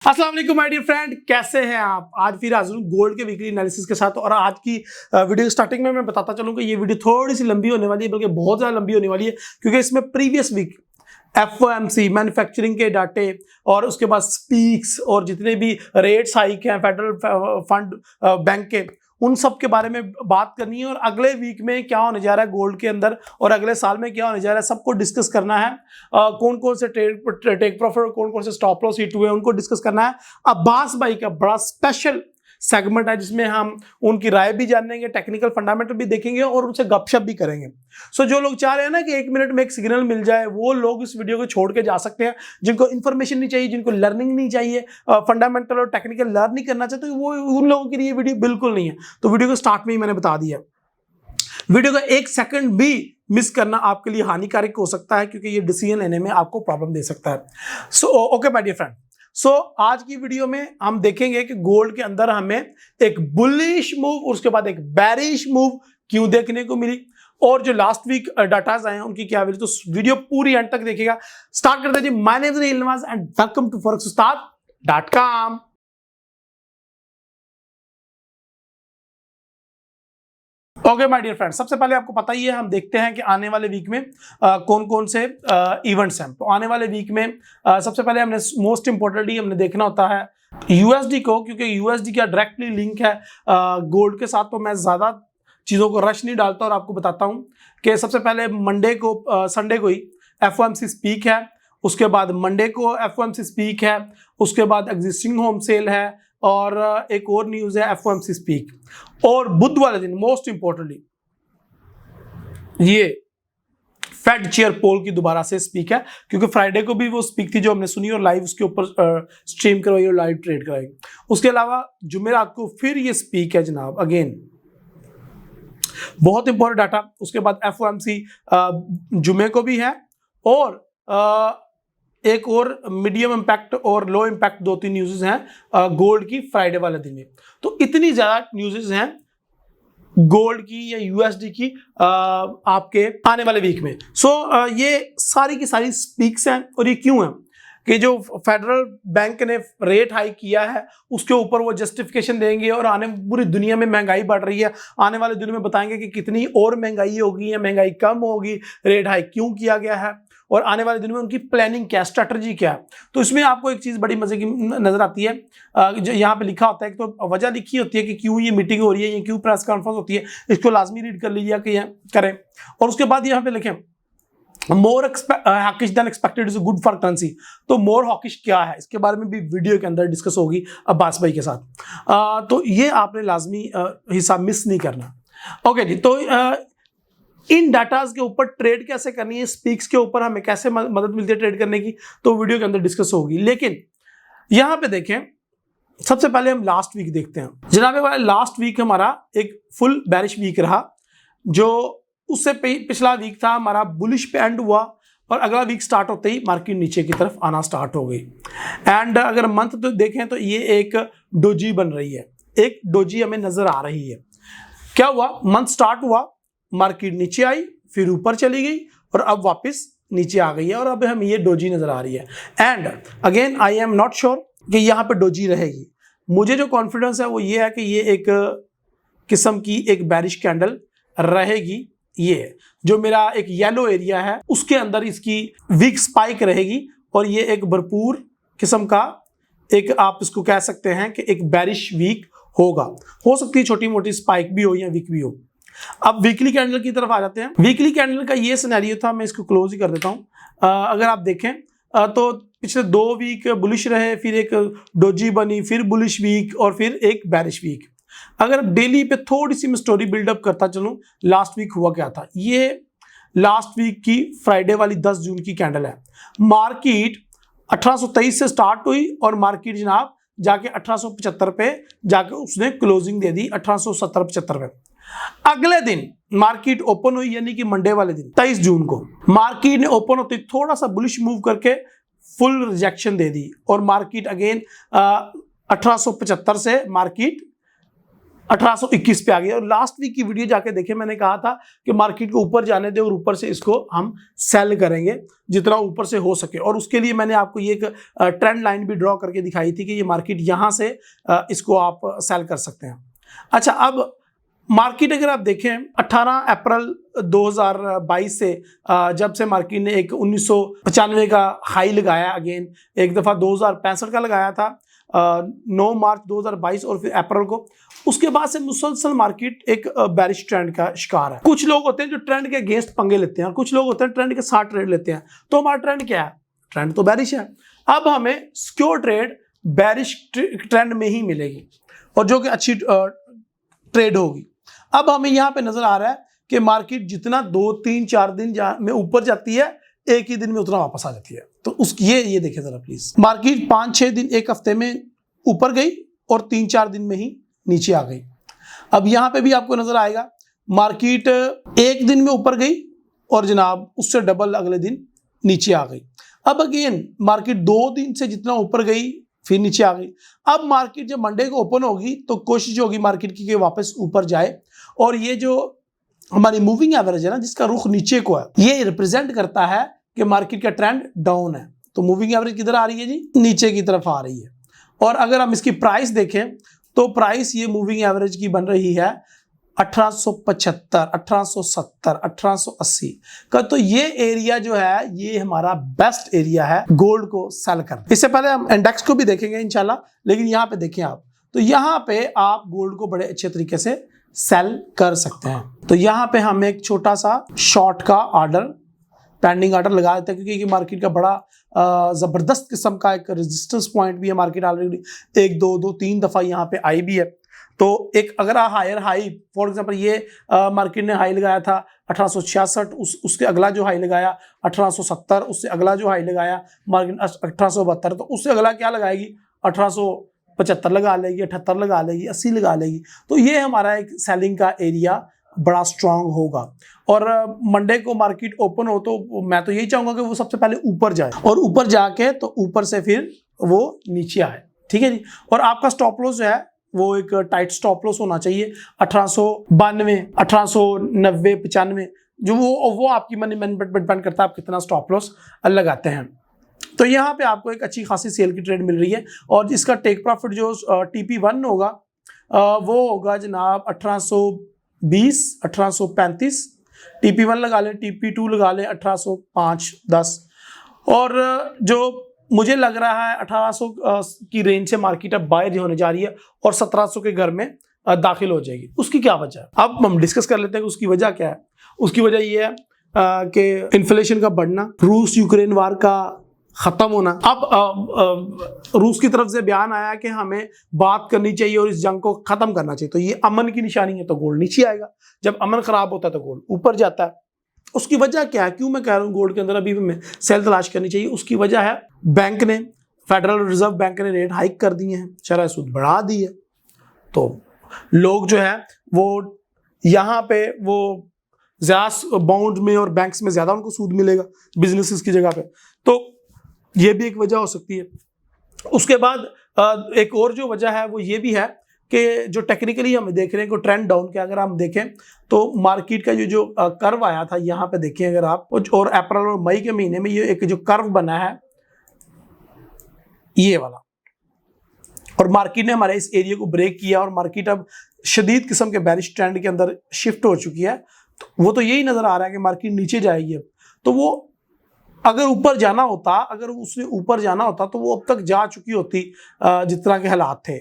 अस्सलाम वालेकुम my dear friend, कैसे हैं आप। आज फिर हाजिर हूं गोल्ड के वीकली एनालिसिस के साथ। और आज की वीडियो स्टार्टिंग में मैं बताता चलूं कि ये वीडियो थोड़ी सी लंबी होने वाली है, बल्कि बहुत ज़्यादा लंबी होने वाली है, क्योंकि इसमें प्रीवियस वीक एफओएमसी मैन्युफैक्चरिंग के डाटे और उसके बाद स्पीक्स और जितने भी रेट्स हाइक हैं फेडरल फंड बैंक के, उन सब के बारे में बात करनी है। और अगले वीक में क्या होने जा रहा है गोल्ड के अंदर और अगले साल में क्या होने जा रहा है, सबको डिस्कस करना है। कौन कौन से टेक प्रॉफिट और कौन कौन से स्टॉप लॉस हिट हुए उनको डिस्कस करना है। अब्बास भाई का बड़ा स्पेशल सेगमेंट है जिसमें हम उनकी राय भी जानेंगे, टेक्निकल फंडामेंटल भी देखेंगे और उनसे गपशप भी करेंगे। सो जो लोग चाह रहे हैं ना कि 1 मिनट में एक सिग्नल मिल जाए, वो लोग इस वीडियो को छोड़ के जा सकते हैं। जिनको इन्फॉर्मेशन नहीं चाहिए, जिनको लर्निंग नहीं चाहिए, फंडामेंटल और टेक्निकल लर्न नहीं करना चाहते, वो उन लोगों के लिए वीडियो बिल्कुल नहीं है। तो वीडियो को स्टार्ट में ही मैंने बता दिया, वीडियो का 1 सेकंड भी मिस करना आपके लिए हानिकारक हो सकता है, क्योंकि ये डिसीजन लेने में आपको प्रॉब्लम दे सकता है। So okay my dear friend, so आज की वीडियो में हम देखेंगे कि गोल्ड के अंदर हमें एक बुलिश मूव और उसके बाद एक बेरिश मूव क्यों देखने को मिली, और जो लास्ट वीक डाटाज आए हैं उनकी क्या वैल्यू। तो वीडियो पूरी एंड तक देखिएगा। स्टार्ट करते हैं जी। My name is Ilmaz and welcome to forex.com। Okay my dear friend, सबसे पहले आपको पता ही है, हम देखते हैं कि आने वाले वीक में कौन कौन से इवेंट्स हैं। तो आने वाले वीक में सबसे पहले हमने मोस्ट इंपॉर्टेंटली हमने देखना होता है यूएसडी को, क्योंकि यूएसडी का डायरेक्टली लिंक है गोल्ड के साथ। तो मैं ज़्यादा चीज़ों को रश नहीं डालता और आपको बताता हूँ कि सबसे पहले मंडे को संडे को ही एफओएमसी स्पीक है, उसके बाद मंडे को एफओएमसी स्पीक है, उसके बाद एग्जिस्टिंग होम सेल है, और एक और न्यूज है एफओएमसी स्पीक। और बुध वाले दिन मोस्ट इंपॉर्टेंटली ये फेड चेयर पोल की दोबारा से स्पीक है, क्योंकि फ्राइडे को भी वो स्पीक थी जो हमने सुनी और लाइव उसके ऊपर स्ट्रीम करवाई और लाइव ट्रेड कराई। उसके अलावा जुमेरात को फिर ये स्पीक है जनाब, अगेन बहुत इंपॉर्टेंट डाटा। उसके बाद एफओएमसी जुमे को भी है, और एक और मीडियम इंपैक्ट और लो इंपैक्ट 2-3 न्यूज़ हैं गोल्ड की फ्राइडे वाले दिन में। तो इतनी ज़्यादा न्यूज़ हैं गोल्ड की या यूएसडी की आपके आने वाले वीक में। सो ये सारी की सारी स्पीक्स हैं। और ये क्यों है कि जो फेडरल बैंक ने रेट हाइक किया है उसके ऊपर वो जस्टिफिकेशन देंगे, और आने पूरी दुनिया में महंगाई बढ़ रही है, आने वाले दिनों में बताएंगे कि कितनी और महंगाई होगी या महंगाई कम होगी, रेट हाइक क्यों किया गया है, और आने वाले दिनों में उनकी प्लानिंग क्या, स्ट्रैटेजी क्या है। तो इसमें आपको एक चीज़ बड़ी मजे की नजर आती है, जो यहाँ पे लिखा होता है, तो वजह लिखी होती है कि क्यों ये मीटिंग हो रही है, ये क्यों प्रेस कॉन्फ्रेंस होती है, इसको लाजमी रीड कर लीजिए कि करें। और उसके बाद यहाँ पे लिखें more hawkish than expected is good for currency. तो मोर हॉकिश क्या है, इसके बारे में भी वीडियो के अंदर डिस्कस होगी अब्बास भाई के साथ। तो ये आपने लाजमी हिस्सा मिस नहीं करना। ओके जी, तो इन डाटाज के ऊपर ट्रेड कैसे करनी है, स्पीक्स के ऊपर हमें कैसे मदद मिलती है ट्रेड करने की, तो वीडियो के अंदर डिस्कस होगी। लेकिन यहां पे देखें, सबसे पहले हम लास्ट वीक देखते हैं जनाब। लास्ट वीक हमारा एक फुल बेरिश वीक रहा, जो उससे पिछला वीक था हमारा बुलिश पे एंड हुआ, और अगला वीक स्टार्ट होते ही मार्केट नीचे की तरफ आना स्टार्ट हो गई। एंड अगर मंथ तो देखें तो ये एक डोजी बन रही है, एक डोजी हमें नजर आ रही है। क्या हुआ, मंथ स्टार्ट हुआ, मार्केट नीचे आई, फिर ऊपर चली गई, और अब वापस नीचे आ गई है, और अब हमें ये डोजी नजर आ रही है। And again I am not sure कि यहाँ पे डोजी रहेगी। मुझे जो कॉन्फिडेंस है वो ये है कि ये एक किस्म की एक बेरिश कैंडल रहेगी। ये जो मेरा एक येलो एरिया है उसके अंदर इसकी वीक स्पाइक रहेगी, और ये एक भरपूर किस्म का एक, आप इसको कह सकते हैं कि एक बेरिश वीक होगा। हो सकती है छोटी मोटी स्पाइक भी हो या वीक भी हो। अब वीकली कैंडल की तरफ आ जाते हैं। वीकली कैंडल का ये सिनेरियो था, मैं इसको क्लोज ही कर देता हूं। अगर आप देखें तो पिछले 2 वीक बुलिश रहे, फिर एक डोजी बनी, फिर बुलिश वीक, और फिर एक बेरिश वीक। अगर डेली पे थोड़ी सी मैं स्टोरी बिल्डअप करता चलूं, लास्ट वीक हुआ क्या था। ये लास्ट वीक की फ्राइडे वाली 10 जून की कैंडल है। मार्केट 1823 से स्टार्ट हुई, और मार्केट जनाब जाके 1875 पे जाके उसने क्लोजिंग दे दी, 1870-75 पे। अगले दिन मार्केट ओपन हुई, यानी कि मंडे वाले दिन 23 जून को मार्केट ने ओपन होते थोड़ा सा बुलिश मूव करके फुल रिजेक्शन दे दी, और मार्केट अगेन 1875 से मार्केट 1821 पे आ गई। और लास्ट वीक की वीडियो जाके देखें, मैंने कहा था कि मार्केट को ऊपर जाने दे और ऊपर से इसको हम सेल करेंगे जितना ऊपर से हो सके। और उसके लिए मैंने आपको ये एक ट्रेंड लाइन भी ड्रॉ करके दिखाई थी कि ये मार्केट यहाँ से इसको आप सेल कर सकते हैं। अच्छा, अब मार्केट अगर आप देखें 18 अप्रैल 2022 से जब से मार्केट ने एक 1995 का हाई लगाया, अगेन एक दफ़ा 2065 का लगाया था 9 मार्च 2022 और फिर अप्रैल को, उसके बाद से मुसलसल मार्केट एक बेरिश ट्रेंड का शिकार है। कुछ लोग होते हैं जो ट्रेंड के अगेंस्ट पंगे लेते हैं और कुछ लोग होते हैं ट्रेंड के साथ ट्रेड लेते हैं। तो हमारा ट्रेंड क्या है? ट्रेंड तो बेरिश है। अब हमें सिक्योर ट्रेड बेरिश ट्रेंड में ही मिलेगी और जो कि अच्छी ट्रेड होगी। अब हमें यहाँ पे नजर आ रहा है कि मार्केट जितना 2, 3, 4 दिन में ऊपर जाती है, एक ही दिन में उतना वापस आ जाती है। तो उसकी ये देखें जरा प्लीज, मार्केट 5-6 दिन, एक हफ्ते में ऊपर गई और 3-4 दिन में ही नीचे आ गई। अब यहाँ पे भी आपको नजर आएगा मार्केट एक दिन में ऊपर गई और जनाब उससे डबल अगले दिन नीचे आ गई। अब अगेन मार्केट 2 दिन से जितना ऊपर गई फिर नीचे आ गई। अब मार्केट जब मंडे को ओपन होगी तो कोशिश होगी मार्केट की कि वापस ऊपर जाए, और ये जो हमारी मूविंग एवरेज है ना, जिसका रुख नीचे को है, ये रिप्रेजेंट करता है कि मार्केट का ट्रेंड डाउन है। तो मूविंग एवरेज किधर आ रही है जी? नीचे की तरफ आ रही है। और अगर हम इसकी प्राइस देखें तो प्राइस ये मूविंग एवरेज की बन रही है 1875, 1870, 1880 का। तो ये एरिया जो है ये हमारा बेस्ट एरिया है गोल्ड को सेल करना। इससे पहले हम इंडेक्स को भी देखेंगे इंशाल्लाह, लेकिन यहाँ पे देखें आप, तो यहाँ पे आप गोल्ड को बड़े अच्छे तरीके से सेल कर सकते हैं। तो यहाँ पे हम एक छोटा सा शॉर्ट का ऑर्डर, पेंडिंग ऑर्डर लगा देते हैं, क्योंकि मार्केट का बड़ा जबरदस्त किस्म का एक रेजिस्टेंस पॉइंट भी है। मार्केट ऑलरेडी 1, 2, 3 दफा यहाँ पे आई भी है। तो एक अगर हायर हाई, फॉर एग्जांपल ये मार्केट ने हाई लगाया था 1866, उसके अगला जो हाई लगाया 1870, उससे अगला जो हाई लगाया मार्केट 1872, तो उससे अगला क्या लगाएगी? 1875 लगा लेगी, 78 लगा लेगी, 80 लगा लेगी। तो ये हमारा एक सेलिंग का एरिया बड़ा स्ट्रांग होगा। और मंडे को मार्केट ओपन हो तो मैं तो यही चाहूंगा कि वो सबसे पहले ऊपर जाए, और ऊपर जाके तो ऊपर से फिर वो नीचे आए। ठीक है जी। और आपका स्टॉप लॉस जो है वो एक टाइट स्टॉप लॉस होना चाहिए 1892, 1890, 95, जो वो आपकी मनी मैनेजमेंट पर डिपेंड करता है आप कितना स्टॉप लॉस लगाते हैं। तो यहाँ पे आपको एक अच्छी खासी सेल की ट्रेड मिल रही है, और इसका टेक प्रॉफिट जो TP1 होगा वो होगा जनाब 1820, 1835, TP1 लगा लें, TP2 लगा लें 1805, 10, और जो मुझे लग रहा है 1800 की रेंज से मार्केट अब बाय होने जा रही है और 1700 के घर में दाखिल हो जाएगी। उसकी क्या वजह है? अब हम डिस्कस कर लेते हैं कि उसकी वजह क्या है। उसकी वजह ये है कि इन्फ्लेशन का बढ़ना, रूस यूक्रेन वार का खत्म होना। अब रूस की तरफ से बयान आया कि हमें बात करनी चाहिए और इस जंग को खत्म करना चाहिए। तो ये अमन की निशानी है, तो गोल्ड नीचे आएगा। जब अमन खराब होता है तो गोल्ड ऊपर जाता है। उसकी वजह क्या है? क्यों मैं कह रहा हूँ गोल्ड के अंदर अभी हमें सेल तलाश करनी चाहिए? उसकी वजह है बैंक ने, फेडरल रिजर्व बैंक ने रेट हाइक कर दिए हैं, शरह सूद बढ़ा दी है। तो लोग जो है वो यहाँ पे वो ज्यादा बॉन्ड में और बैंक्स में ज्यादा उनको सूद मिलेगा बिजनेसेस की जगह पे। तो ये भी एक वजह हो सकती है। उसके बाद एक और जो वजह है वो ये भी है कि जो टेक्निकली हम देख रहे हैं कि ट्रेंड डाउन के अगर हम देखें तो मार्केट का जो कर्व आया था यहाँ पे देखें अगर आप, और अप्रैल और मई के महीने में ये एक जो कर्व बना है ये वाला, और मार्केट ने हमारे इस एरिया को ब्रेक किया और मार्केट अब शदीद किस्म के बेरिश ट्रेंड के अंदर शिफ्ट हो चुकी है। तो वो तो यही नजर आ रहा है कि मार्केट नीचे जाएगी अब। तो वो अगर ऊपर जाना होता, अगर उसने ऊपर जाना होता तो वो अब तक जा चुकी होती जिस तरह के हालात थे,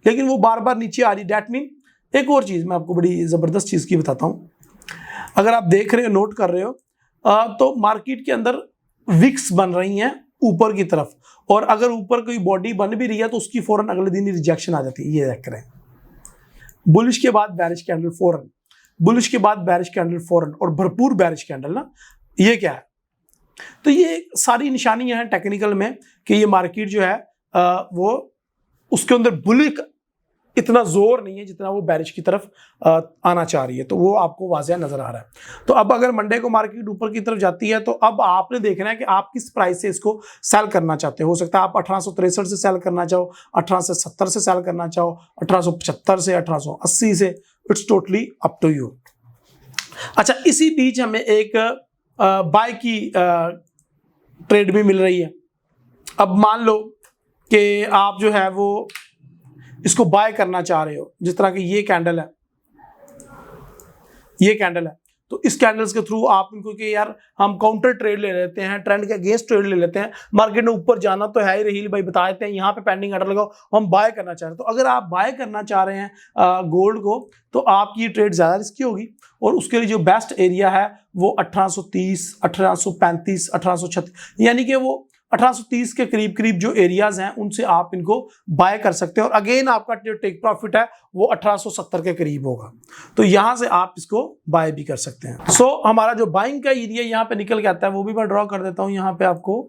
लेकिन वो बार बार नीचे आ रही। डैट मीन एक और चीज़ मैं आपको बड़ी ज़बरदस्त चीज़ की बताता हूँ। अगर आप देख रहे हो, नोट कर रहे हो, तो मार्केट के अंदर विक्स बन रही हैं ऊपर की तरफ, और अगर ऊपर कोई बॉडी बन भी रही है तो उसकी फौरन अगले दिन ही रिजेक्शन आ जाती है। ये देख रहे हैं, बुलिश के बाद बैरिश कैंडल फौरन, बुलिश के बाद बैरिश कैंडल फौरन, और भरपूर बैरिश कैंडल ना, ये क्या है? तो ये सारी निशानियां हैं टेक्निकल में कि ये मार्केट जो है वो उसके अंदर बुलिश इतना जोर नहीं है जितना वो बेरिश की तरफ आना चाह रही है, तो वो आपको वाज़िह नजर आ रहा है। तो अब अगर मंडे को मार्केट ऊपर की तरफ जाती है तो अब आपने देखना है कि आप किस प्राइस से इसको सेल करना चाहते हो सकता है आप 1863 से सेल करना चाहो, 1870 से सेल करना चाहो, 1875 से, 1880 से, it's totally up to you. अच्छा, इसी बीच हमें एक बाय की ट्रेड भी मिल रही है। अब मान लो कि आप जो है वो इसको बाय करना चाह रहे हो, जिस तरह की ये कैंडल है, ये कैंडल है, तो इस कैंडल्स के थ्रू आप इनको कि यार हम काउंटर ट्रेड ले लेते हैं, ट्रेंड के अगेंस्ट ट्रेड ले लेते हैं, मार्केट में ऊपर जाना तो है ही, रही भाई बता देते हैं यहाँ पे पेंडिंग ऑर्डर लगाओ, हम बाय करना चाह रहे हैं। तो अगर आप बाय करना चाह रहे हैं गोल्ड को, तो आपकी ये ट्रेड ज़्यादा रिस्की होगी और उसके लिए जो बेस्ट एरिया है वो 1830, 1835, 1836, यानी कि वो 1830 के करीब करीब जो एरियाज हैं उनसे आप इनको बाय कर सकते हैं और अगेन आपका जो टेक प्रॉफिट है वो 1870 के करीब होगा, तो यहां से आप इसको बाय भी कर सकते हैं। सो हमारा जो बाइंग का एरिया यहां पे निकल के आता है वो भी मैं ड्रॉ कर देता हूं यहां पे आपको।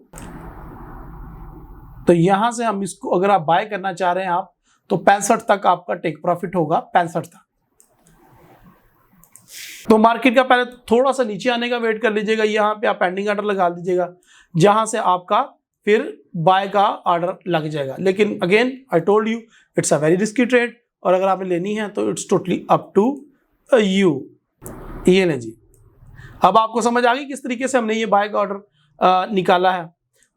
तो यहां से हम इसको अगर आप बाय करना चाह रहे हैं आप, तो 65 तक आपका टेक प्रॉफिट होगा, 65 तक। तो मार्केट का पहले थोड़ा सा नीचे आने का वेट कर लीजिएगा, यहाँ पे आप पेंडिंग ऑर्डर लगा दीजिएगा, जहां से आपका फिर बाय का ऑर्डर लग जाएगा। लेकिन again I told you it's a very risky trade, और अगर आपने लेनी है तो it's totally up to you. ये लें जी, अब आपको समझ आ गई किस तरीके से हमने ये बाय का ऑर्डर निकाला है।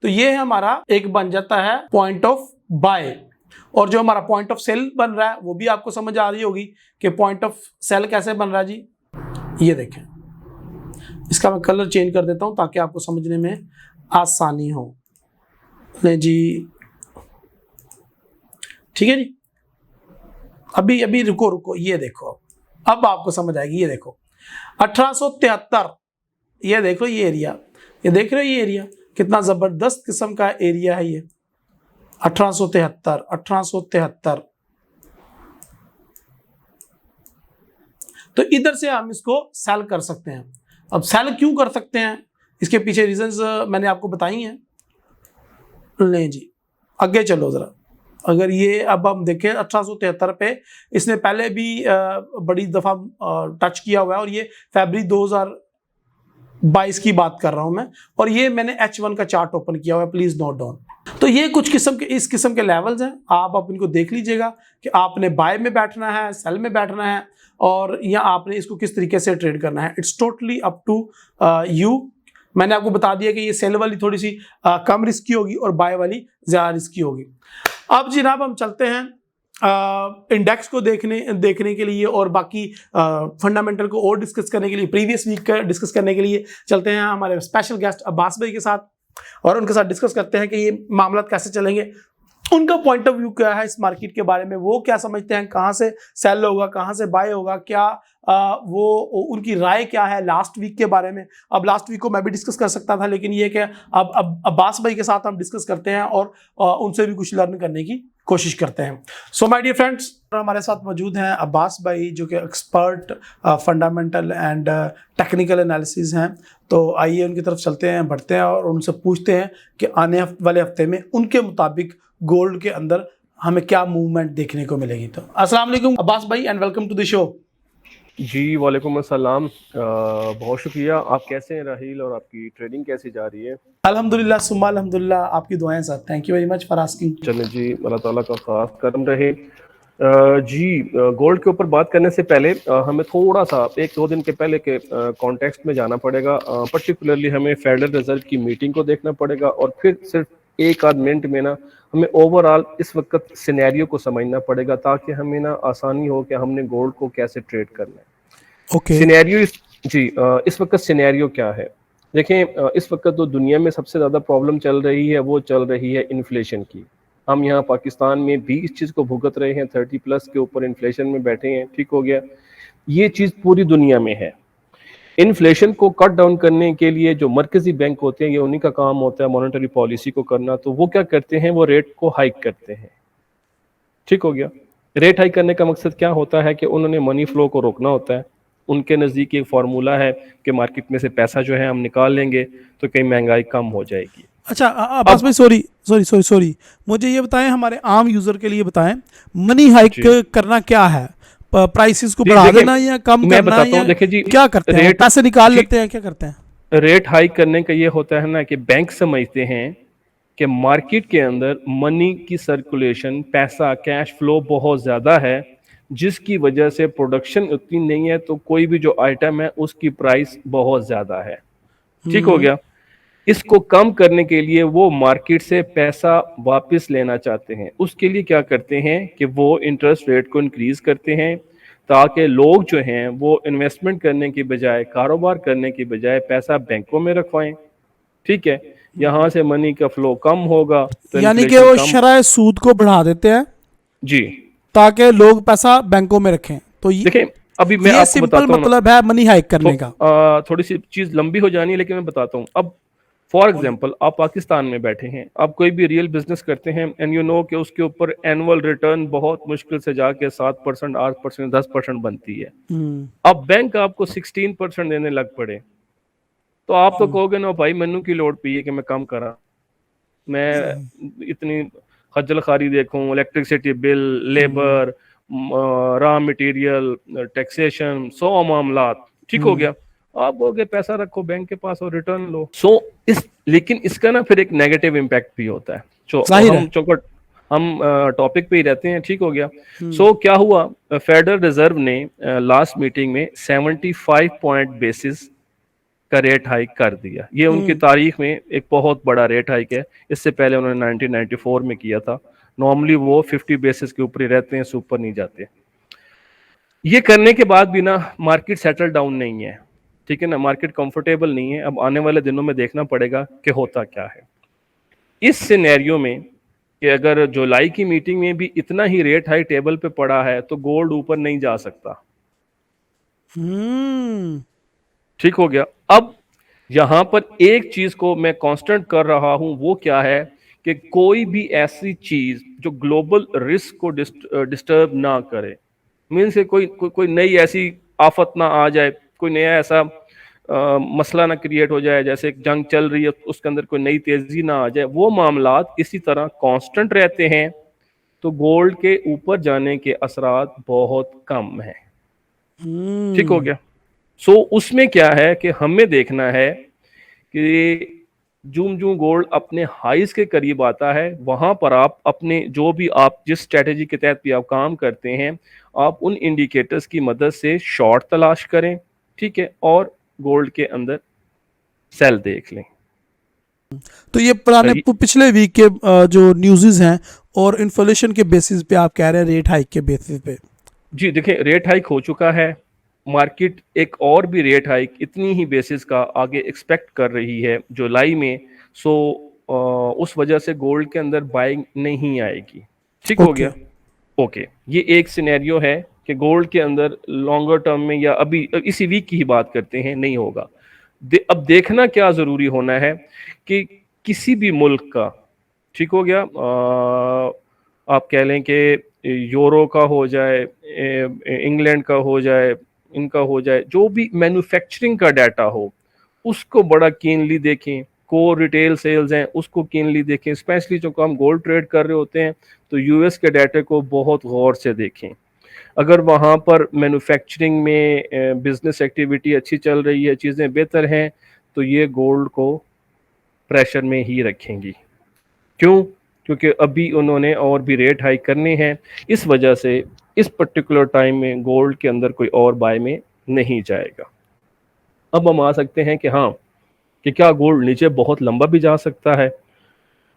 तो ये हमारा एक बन जाता है पॉइंट ऑफ बाय, और जो हमारा पॉइंट ऑफ सेल बन रहा है वो भी आपको समझ आ रही होगी कि पॉइंट ऑफ सेल कैसे बन रहा है जी। ये देखें, इसका मैं कलर चेंज कर देता हूं ताकि आपको समझने में आसानी हो। नहीं जी, ठीक है जी, अभी रुको, ये देखो अब आपको समझ आएगी। ये देखो 1873, ये देखो ये एरिया, ये देख रहे हो ये एरिया कितना जबरदस्त किस्म का एरिया है ये 1873। तो इधर से हम इसको सेल कर सकते हैं। अब सेल क्यों कर सकते हैं, इसके पीछे रीजंस मैंने आपको बताई हैं। नहीं जी, आगे चलो जरा। अगर ये अब हम देखें 1873 पे इसने पहले भी बड़ी दफा टच किया हुआ है, और ये फरवरी 2022 की बात कर रहा हूं मैं, और ये मैंने H1 का चार्ट ओपन किया हुआ है, प्लीज नोट डाउन। तो ये कुछ किस्म के इस किस्म के लेवल्स हैं, आप इनको देख लीजिएगा कि आपने बाय में बैठना है, सेल में बैठना है, और या आपने इसको किस तरीके से ट्रेड करना है। It's totally up to you. मैंने आपको बता दिया कि ये सेल वाली थोड़ी सी कम रिस्की होगी और बाय वाली ज्यादा रिस्की होगी। अब जनाब हम चलते हैं इंडेक्स को देखने के लिए, और बाकी फंडामेंटल को और डिस्कस करने के लिए, प्रीवियस वीक का डिस्कस करने के लिए चलते हैं हमारे स्पेशल गेस्ट अब्बास भाई के साथ, और उनके साथ डिस्कस करते हैं कि ये मामला कैसे चलेंगे, उनका पॉइंट ऑफ व्यू क्या है इस मार्केट के बारे में, वो क्या समझते हैं, कहाँ से सेल होगा, कहाँ से बाय होगा, क्या वो उनकी राय क्या है लास्ट वीक के बारे में। अब लास्ट वीक को मैं भी डिस्कस कर सकता था, लेकिन ये कि अब अब्बास भाई के साथ हम डिस्कस करते हैं और उनसे भी कुछ लर्न करने की कोशिश करते हैं। सो माय डियर फ्रेंड्स, हमारे साथ मौजूद हैं अब्बास भाई जो कि expert fundamental and technical analysis हैं। तो आइए उनकी तरफ चलते हैं, बढ़ते हैं और उनसे पूछते हैं कि आने वाले हफ्ते में उनके मुताबिक गोल्ड के अंदर हमें क्या मूवमेंट देखने को मिलेगी। तो अस्सलाम वालेकुम अब्बास भाई and welcome to the show. जी वालेकुम अस्सलाम, बहुत शुक्रिया। आप कैसे हैं राहील, और आपकी ट्रेडिंग कैसी जा रही है? अल्हम्दुलिल्लाह सुम्मा अल्हम्दुलिल्लाह, आपकी दुआएं sir, thank you very much for asking. चलें जी, अल्लाह ताला का खास करम रहे। जी, गोल्ड के ऊपर बात करने से पहले हमें थोड़ा सा 1-2 दिन के पहले के कॉन्टेक्स्ट में जाना पड़ेगा। पर्टिकुलरली हमें फेडरल रिजर्व की मीटिंग को देखना पड़ेगा, और फिर सिर्फ एक आध मिनट में ना हमें ओवरऑल इस वक्त सिनेरियो को समझना पड़ेगा, ताकि हमें ना आसानी हो कि हमने गोल्ड को कैसे ट्रेड करना है। सिनेरियो इस वक्त सिनेरियो क्या है? देखें, इस वक्त तो दुनिया में सबसे ज़्यादा प्रॉब्लम चल रही है, वो चल रही है इन्फ्लेशन की। हम यहाँ पाकिस्तान में भी इस चीज़ को भुगत रहे हैं, 30+ के ऊपर इन्फ्लेशन में बैठे हैं। ठीक हो गया, ये चीज़ पूरी दुनिया में है। इन्फ्लेशन को कट डाउन करने के लिए जो मरकजी बैंक होते हैं, ये उन्हीं का काम होता है मॉनेटरी पॉलिसी को करना। तो वो क्या करते हैं, वो रेट को हाइक करते हैं। ठीक हो गया, रेट हाइक करने का मकसद क्या होता है कि उन्होंने मनी फ्लो को रोकना होता है। उनके नज़दीक एक फार्मूला है कि मार्केट में से पैसा जो है हम निकाल लेंगे तो कहीं महंगाई कम हो जाएगी। अच्छा अब्बास भाई, सॉरी सॉरी सॉरी सॉरी, मुझे ये बताएं, हमारे आम यूजर के लिए बताएं, मनी हाइक जी करना क्या है? प्राइसेस को जी बढ़ा देखिए, देना या कम मैं करना, बताता या हूँ, देखिए जी, क्या करते हैं? वो रेट पैसे निकाल जी लेते हैं, क्या करते हैं? रेट हाइक करने का ये होता है ना कि बैंक समझते हैं कि मार्केट के अंदर मनी की सर्कुलेशन, पैसा, कैश फ्लो बहुत ज़्यादा है, जिसकी वजह से प्रोडक्शन उतनी नहीं है, तो कोई भी जो आइटम है उसकी प्राइस बहुत ज़्यादा है। ठीक हो हम्म। गया। इसको कम करने के लिए वो मार्केट से पैसा वापस लेना चाहते हैं। उसके लिए क्या करते हैं कि वो इंटरेस्ट रेट को इंक्रीज करते हैं, ताकि लोग जो हैं वो इन्वेस्टमेंट करने की बजाय, कारोबार करने की बजाय पैसा बैंकों में रखवाएं। ठीक है। यहाँ से मनी का फ्लो कम होगा तो यानी कि इन्फ्लेशन वो कम। शरह सूद को बढ़ा देते हैं जी ताकि लोग पैसा बैंकों में रखें। तो देखें, अभी मैं ये आपको सिंपल बताता हूँ ना, मतलब है मनी हाइक करने का। थोड़ी सी चीज लंबी हो जानी है, लेकिन मैं बताता हूँ। अब फॉर एग्जाम्पल, आप पाकिस्तान में बैठे हैं, आप कोई भी रियल बिजनेस करते हैं, एंड यू नो कि उसके ऊपर एनुअल रिटर्न बहुत मुश्किल से जाके 7%, 8%, 10% बनती है। हम्म। अब बैंक आपको 16% देने लग पड़े, तो आप तो कहोगे ना भाई, मैनू की लोड़ पई है कि मैं कम करा, मैं सही। इतनी खज्जल खारी देखूं, electricity bill, labour, raw material, taxation, 100 मामलात। ठीक हो हम्म। गया। आप बोलोगे पैसा रखो बैंक के पास और रिटर्न लो। इस लेकिन इसका ना फिर एक नेगेटिव इम्पैक्ट भी होता है। जाहिर है। हम टॉपिक पे ही रहते हैं। ठीक हो गया। हम्म। क्या हुआ, फेडरल रिजर्व ने लास्ट मीटिंग में 75 पॉइंट बेसिस का रेट हाइक कर दिया। ये उनकी हम्म। तारीख में एक बहुत बड़ा रेट हाइक है। इससे पहले उन्होंने 1994 में किया था। नॉर्मली वो 50 बेसिस के ऊपर ही रहते हैं, ऊपर नहीं जाते। ये करने के बाद भी ना मार्केट सेटल डाउन नहीं है। ठीक है ना, मार्केट कंफर्टेबल नहीं है। अब आने वाले दिनों में देखना पड़ेगा कि होता क्या है इस सिनेरियो में, कि अगर जुलाई की मीटिंग में भी इतना ही रेट हाई टेबल पे पड़ा है तो गोल्ड ऊपर नहीं जा सकता। हम्म। ठीक हो गया। अब यहां पर एक चीज को मैं कांस्टेंट कर रहा हूं, वो क्या है कि कोई भी ऐसी चीज जो ग्लोबल रिस्क को डिस्टर्ब ना करे। मीन्स कोई नई ऐसी आफत ना आ जाए, कोई नया ऐसा मसला ना क्रिएट हो जाए, जैसे एक जंग चल रही है उसके अंदर कोई नई तेजी ना आ जाए, वो मामलात इसी तरह कांस्टेंट रहते हैं, तो गोल्ड के ऊपर जाने के असरात बहुत कम है। ठीक हो हम्म। गया। उसमें क्या है कि हमें देखना है कि जूम जूम गोल्ड अपने हाइस के करीब आता है, वहां पर आप अपने जो भी आप जिस स्ट्रेटेजी के तहत भी आप काम करते हैं, आप उन इंडिकेटर्स की मदद से शॉर्ट तलाश करें। ठीक है। और गोल्ड के अंदर सेल देख लें। तो ये पुराने सही। पिछले वीक के जो न्यूज़ हैं, और इन्फ्लेशन के बेसिस पे आप कह रहे हैं रेट हाइक के बेसिस पे। जी देखिए, रेट हाइक हो चुका है। मार्केट एक और भी रेट हाइक इतनी ही बेसिस का आगे एक्सपेक्ट कर रही है जुलाई में। सो उस वजह से गोल्ड के अंदर बाइंग नहीं आएगी। ठीक हो ओके। गया। ओके। ये एक सिनेरियो है कि गोल्ड के अंदर लॉन्गर टर्म में, या अभी इसी वीक की ही बात करते हैं, नहीं होगा। अब देखना क्या जरूरी होना है कि किसी भी मुल्क का, ठीक हो गया, आप कह लें कि यूरो का हो जाए, इंग्लैंड का हो जाए, इनका हो जाए, जो भी मैन्युफैक्चरिंग का डाटा हो उसको बड़ा कीनली देखें। कोर रिटेल सेल्स हैं उसको कीनली देखें। स्पेशली जो हम गोल्ड ट्रेड कर रहे होते हैं तो यूएस के डाटा को बहुत गौर से देखें। अगर वहाँ पर मैन्युफैक्चरिंग में बिजनेस एक्टिविटी अच्छी चल रही है, चीज़ें बेहतर हैं, तो ये गोल्ड को प्रेशर में ही रखेंगी। क्यों? क्योंकि अभी उन्होंने और भी रेट हाइक करने हैं। इस वजह से इस पर्टिकुलर टाइम में गोल्ड के अंदर कोई और बाय में नहीं जाएगा। अब हम आ सकते हैं कि हाँ, कि क्या गोल्ड नीचे बहुत लंबा भी जा सकता है?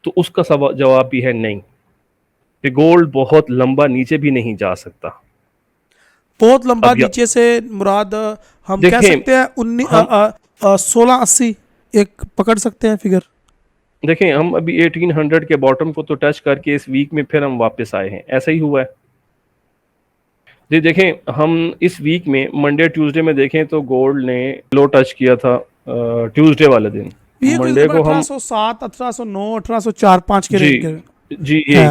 तो उसका जवाब भी है नहीं, कि गोल्ड बहुत लंबा नीचे भी नहीं जा सकता। बहुत लंबा अब नीचे से मुराद हम कह देखें सकते हैं उन्नीस हम 1680 एक पकड़ सकते हैं फिगर। देखें हम अभी 1800 के बॉटम को तो टच करके इस वीक में फिर हम वापस आए हैं, ऐसा ही हुआ है। जी देखें, हम इस वीक में मंडे ट्यूसडे में देखें तो गोल्ड ने लो टच किया था ट्यूसडे वाले दिन। ये कोई मंडे तकरीबन को अठारह हम सौ सात 1809 1804-5 के जी रेंज के जी है। यही।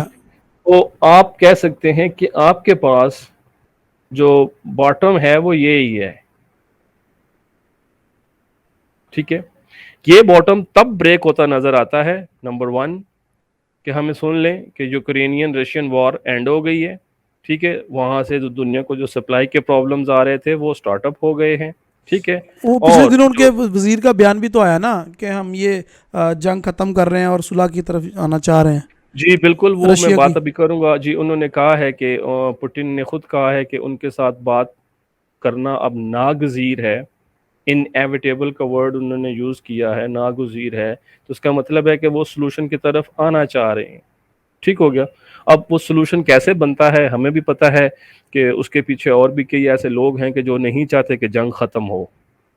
तो आप कह सकते हैं कि आपके पास जो बॉटम है वो यही है। ठीक है। ये बॉटम तब ब्रेक होता नजर आता है, नंबर 1, कि हमें सुन लें कि यूक्रेनियन रशियन वॉर एंड हो गई है, ठीक है, वहां से जो दुनिया को जो सप्लाई के प्रॉब्लम्स आ रहे थे वो स्टार्टअप हो गए हैं, ठीक है। वो पिछले और दिनों उनके जो वजीर का बयान भी तो आया ना कि हम ये जंग खत्म कर रहे हैं और सुलह की तरफ आना चाह रहे हैं जी बिल्कुल, वो मैं रशिया की। बात अभी करूंगा जी। उन्होंने कहा है कि पुतिन ने खुद कहा है कि उनके साथ बात करना अब नागजीर है। इनएविटेबल का वर्ड उन्होंने यूज किया है, नागजीर है, तो उसका मतलब है कि वो सोल्यूशन की तरफ आना चाह रहे हैं, ठीक हो गया। अब वो सोल्यूशन कैसे बनता है हमें भी पता है कि उसके पीछे और भी कई ऐसे लोग हैं कि जो नहीं चाहते कि जंग खत्म हो,